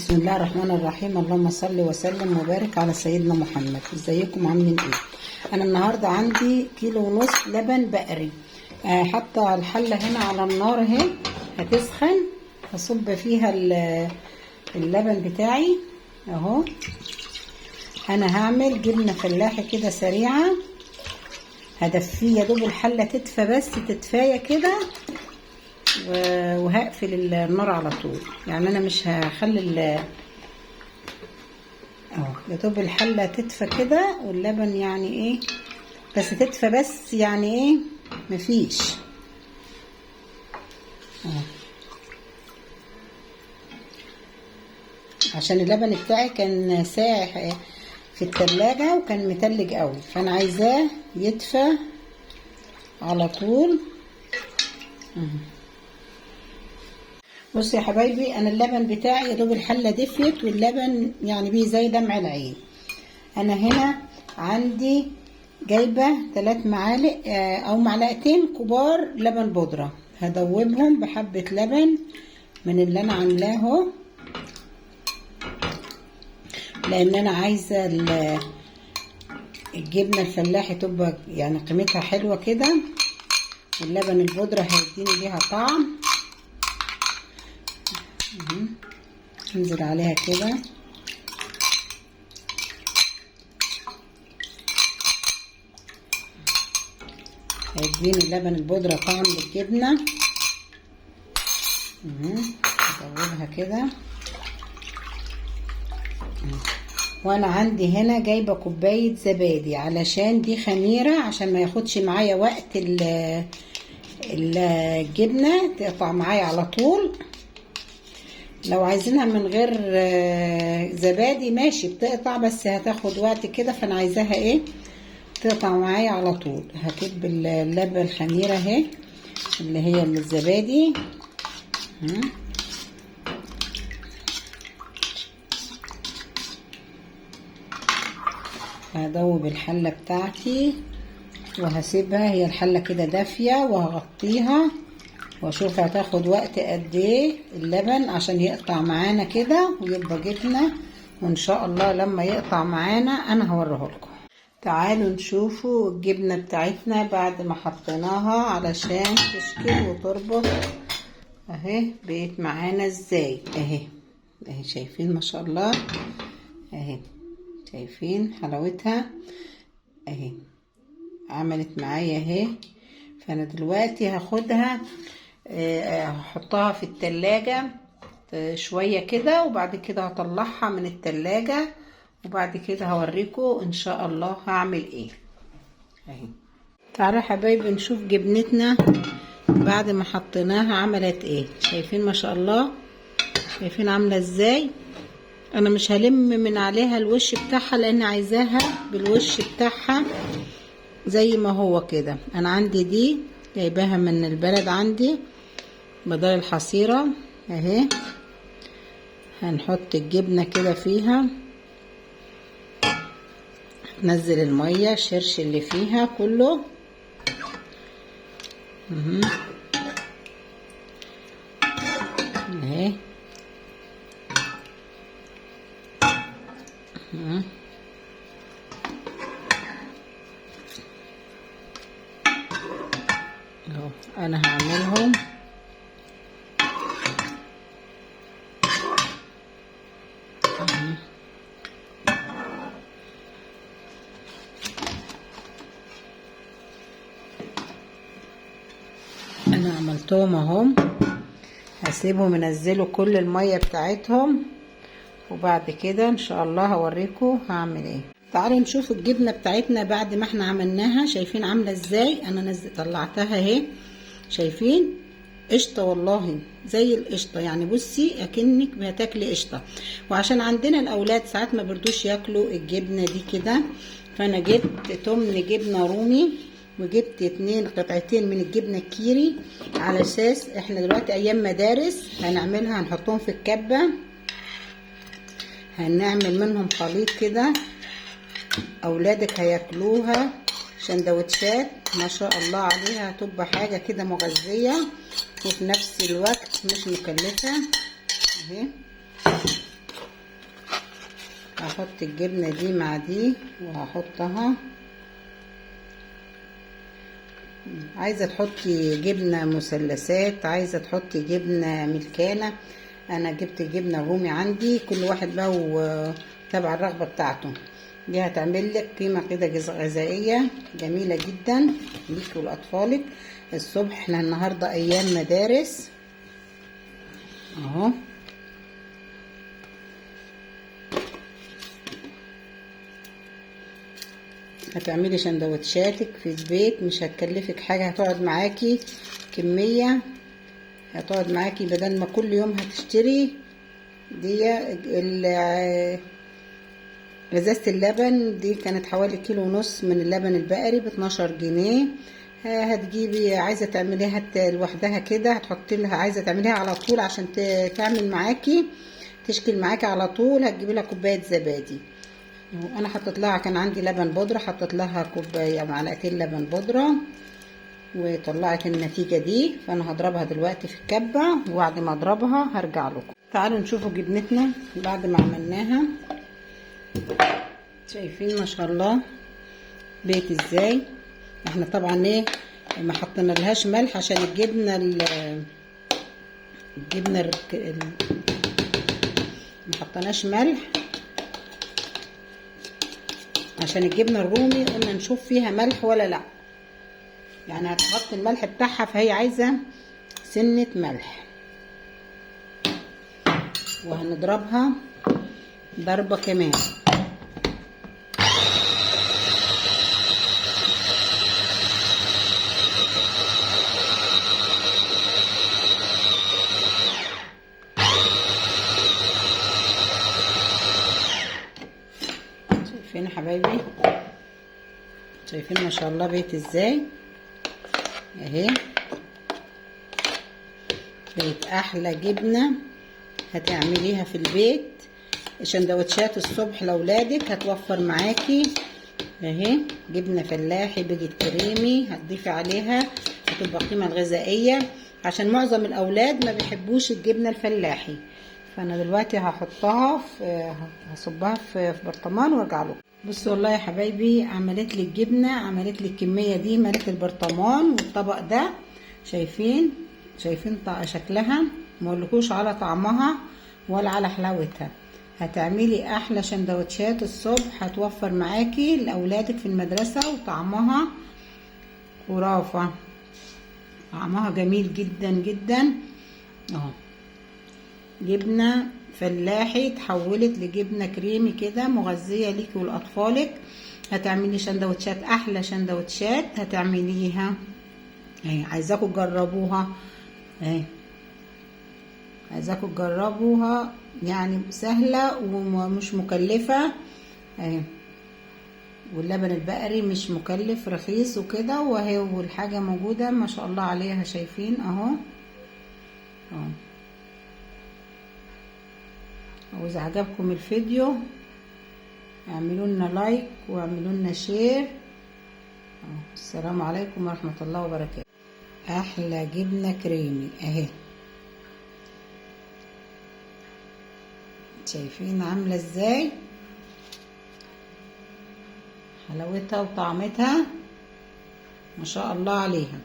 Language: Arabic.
بسم الله الرحمن الرحيم. اللهم صل وسلم وبارك على سيدنا محمد. ازيكم عاملين ايه؟ انا النهارده عندي 1.5 كيلو لبن بقري. حاطه الحله هنا على النار اهي هتسخن. هصب فيها اللبن بتاعي اهو. انا هعمل جبنه فلاحي كده سريعه، هدفيه يا دوب الحله تدفى، بس تدفايه كده وهقفل النار على طول. يعني انا مش هخلي اهو يا دوب الحله تدفى كده واللبن يعني ايه، بس تدفى، بس يعني ايه مفيش اهو. عشان اللبن بتاعي كان ساقع في التلاجة وكان متلج قوي، فانا عايزاه يدفى على طول. بصوا يا حبايبي، انا اللبن بتاعي يا دوب الحله دفيت واللبن يعني بيه زي دمع العين. انا هنا عندي جايبه 3 معالق او معلقتين كبار لبن بودره، هدوبهم بحبه لبن من اللي انا عاملاه اهو، لان انا عايزه الجبنه الفلاحي تبقى يعني قيمتها حلوه كده، واللبن البودره هيديني ليها طعم. انزل عليها كده هيديني اللبن البودره طعم للجبنه. ازودها كده. وانا عندي هنا جايبه كوبايه زبادي علشان دي خميره، عشان ما ياخدش معايا وقت الجبنه تقطع معايا على طول. لو عايزينها من غير زبادي ماشي بتقطع، بس هتاخد وقت كده، فانا عايزاها ايه تقطع معايا على طول. هكب اللبن الخميره اهي اللي هي من الزبادي. هدوب الحله بتاعتي وهسيبها، هي الحله كده دافيه، وهغطيها واشوف هتاخد وقت قد ايه اللبن عشان يقطع معانا كده ويبقى جبنه. وان شاء الله لما يقطع معانا انا هوريه لكم. تعالوا نشوفوا الجبنه بتاعتنا بعد ما حطيناها علشان تشكل وتربط اهي بقت معانا ازاي اهي. شايفين ما شاء الله اهي، شايفين حلاوتها اهي، عملت معايا اهي. فانا دلوقتي هاخدها هحطها في التلاجة شوية كده، وبعد كده هطلعها من التلاجة، وبعد كده هوريكم ان شاء الله هعمل ايه اهي. تعالوا يا حبايبي نشوف جبنتنا بعد ما حطيناها عملت ايه. شايفين ما شاء الله، شايفين عاملة ازاي. انا مش هلم من عليها الوش بتاعها لان عايزاها بالوش بتاعها زي ما هو كده. انا عندي دي جايباها من البلد عندي بدل الحصيرة اهي. هنحط الجبنة كده فيها، ننزل المية الشرش اللي فيها كله اهي. اهو انا هعملهم انا عملتهم اهم. هسيبهم ينزلوا كل المية بتاعتهم، وبعد كده ان شاء الله هوريكم هعمل ايه. تعالوا نشوف الجبنة بتاعتنا بعد ما احنا عملناها. شايفين عاملة ازاي. انا طلعتها اهي، شايفين قشطة والله زي القشطة، يعني بصي اكنك بتاكلي قشطة. وعشان عندنا الاولاد ساعات ما بردوش ياكلوا الجبنة دي كده، فانا جبت تمن جبنة رومي، وجبت 2 قطعتين من الجبنة الكيري، على اساس احنا دلوقتي ايام مدارس هنعملها، هنحطهم في الكبة، هنعمل منهم خليط كده اولادك هياكلوها سندوتشات ما شاء الله عليها. هتبقى حاجة كده مغذية وفي نفس الوقت مش مكلفة اهي. هحط الجبنة دي مع دي وهحطها. عايزة تحطي جبنة مثلثات، عايزة تحطي جبنة ملكانة، انا جبت جبنة رومي عندي، كل واحد بقى وتبع الرغبة بتاعته. دي هتعمل لك قيمة كده غذائية جميلة جدا ليك ولأطفالك الصبح. احنا النهاردة ايام مدارس اهو. هتعملي سندوتشاتك في البيت، مش هتكلفك حاجة، هتقعد معاكي كمية، هتقعد معاكي بدل ما كل يوم هتشتري. دي ازازة اللبن دي كانت حوالي 1.5 كيلو من اللبن البقري ب12 جنيه. هتجيبي عايزة تعمليها لوحدها كده، هتحطي لها، عايزة تعمليها على طول عشان تعمل معاكي تشكل معاكي على طول، هتجيبي لها كوباية زبادي. انا حطيت لها، كان عندي لبن بودره، حطيت لها كوبايه معلقتين لبن بودره وطلعت النتيجه دي. فانا هضربها دلوقتي في الكبه، وبعد ما اضربها هرجع لكم. تعالوا نشوفوا جبنتنا بعد ما عملناها. شايفين ما شاء الله بيت ازاي. احنا طبعا ايه ما حطينا لهاش ملح عشان الجبنه ما حطيناش ملح عشان الجبنه الرومي قلنا نشوف فيها ملح ولا لا، يعني هتحط الملح بتاعها، فهي عايزه سنه ملح. وهنضربها ضربه كمان. شايفين يا حبايبي، شايفين ما شاء الله بيت ازاي اهي. بقت احلى جبنه هتعمليها في البيت، سندوتشات الصبح لاولادك هتوفر معاكي اهي. جبنه فلاحي بقت كريمي، هتضيفي عليها هتبقى قيمه غذائيه، عشان معظم الاولاد ما بيحبوش الجبنه الفلاحي. فانا دلوقتي هحطها هصبها في برطمان وارجع لكم. بصوا والله يا حبايبي، عملت لي الجبنه، عملت لي الكميه دي، ملت البرطمان والطبق ده. شايفين شكلها، ما اقولكوش على طعمها ولا على حلاوتها. هتعملي احلى سندوتشات الصبح، هتوفر معاكي لاولادك في المدرسه، وطعمها خرافه، طعمها جميل جدا جدا اهو. جبنه فلاحي اتحولت لجبنه كريمي كده مغذيه ليكي ولاطفالك. هتعملي سندوتشات، احلى سندوتشات هتعمليها اهي. عايزاكم تجربوها اهي، عايزاكم تجربوها، يعني سهله ومش مكلفه اهي. واللبن البقري مش مكلف، رخيص وكده، وهي والحاجه موجوده ما شاء الله عليها. شايفين اهو اهو. واذا عجبكم الفيديو اعملوا لنا لايك واعملوا لنا شير. السلام عليكم ورحمه الله وبركاته. احلى جبنه كريمي اهي. شايفين عامله ازاي، حلاوتها وطعمتها ما شاء الله عليها.